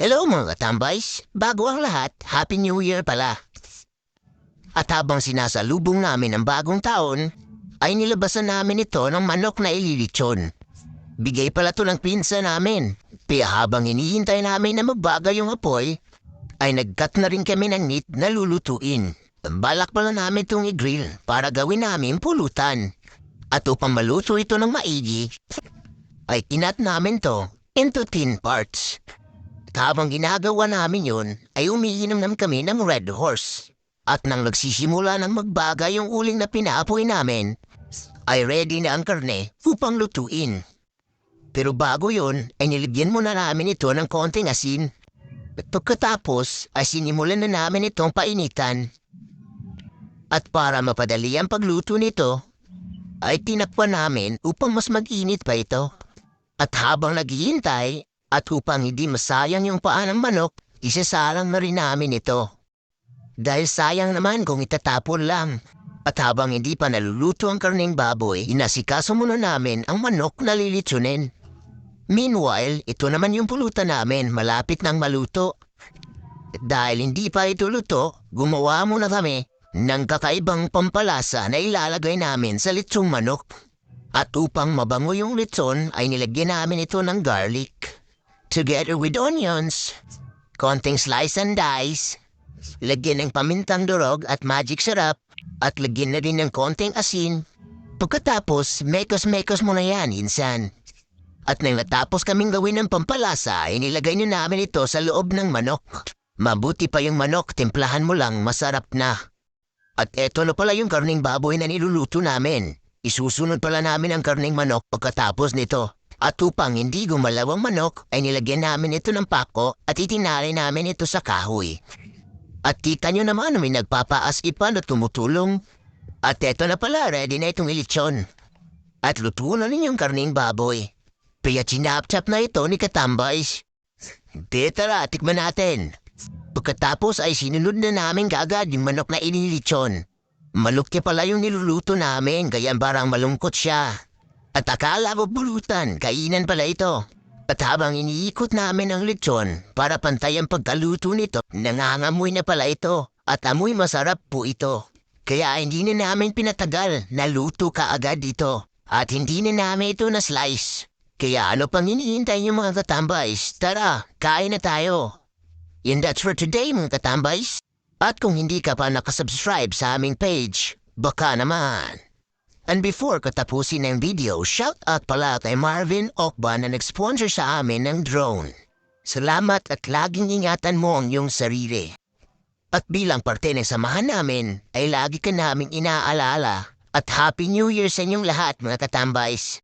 Hello mga katambays, bago ang lahat, Happy New Year pala. At habang sinasalubong namin ang bagong taon, ay nilabasan namin ito ng manok na ililitsyon. Bigay pala to ng pinsa namin, kaya habang hinihintay namin na magbaga yung apoy, ay nagkat na rin kami ng meat na lulutuin. Balak pala namin itong i-grill para gawin namin pulutan. At upang maluto ito ng maigi, ay kinat namin to into thin parts. Habang ginagawa namin yun, ay umiinom naman kami ng Red Horse. At nang nagsisimula ng magbaga yung uling na pinaapoy namin, ay ready na ang karne upang lutuin. Pero bago yun, ay nilagyan muna namin ito ng konting asin. At pagkatapos, ay sinimulan na namin itong painitan. At para mapadali ang pagluto nito, ay tinakpan namin upang mas mag-init pa ito. At habang naghihintay, at upang hindi masayang yung paa ng manok, isasalang na rin namin ito. Dahil sayang naman kung itatapon lang. At habang hindi pa naluluto ang karneng baboy, inasikaso muna namin ang manok na lilitsunin. Meanwhile, ito naman yung pulutan namin, malapit nang maluto. Dahil hindi pa ito luto, gumawa muna kami ng kakaibang pampalasa na ilalagay namin sa litsong manok. At upang mabango yung litson, ay nilagyan namin ito ng garlic. Together with onions, konting slice and dice, lagyan ng pamintang durog at magic syrup, at lagyan na rin ng konting asin. Pagkatapos, mekos-mekos mo na yan, insan. At nang natapos kaming gawin ng pampalasa, inilagay na namin ito sa loob ng manok. Mabuti pa yung manok, timplahan mo lang, masarap na. At eto na pala yung karning baboy na niluluto namin. Isusunod pala namin ang karning manok pagkatapos nito. At upang hindi gumalaw ang manok, ay nilagyan namin ito ng pako at itinali namin ito sa kahoy. At kita nyo naman may nagpapaas-ipan at tumutulong. At eto na pala, ready na itong ilitsyon. At luto na rin yung karning baboy. Kaya chinap-chap na ito ni Katambays. Di tara, tikman natin. Pagkatapos ay sinunod na namin kaagad yung manok na inilitsyon. Malukya pala yung niluluto namin, kaya parang malungkot siya. At akala ko pulutan, kainan pala ito. At habang iniikot namin ang lechon para pantay ang pagkaluto nito, nangangamoy na pala ito at amoy masarap po ito. Kaya hindi na namin pinatagal na luto kaagad dito at hindi na namin ito na slice. Kaya ano pang hinihintay yung mga katambays? Tara, kain na tayo. And that's for today mga katambays. At kung hindi ka pa nakasubscribe sa aming page, baka naman. And before ko tapusin ang video, shout out pala kay Marvin Okban na nag-sponsor sa amin ng drone. Salamat at laging ingatan mo ang iyong sarili. At bilang parte ng samahan namin, ay lagi ka naming inaalala. At Happy New Year sa inyong lahat mga katambays.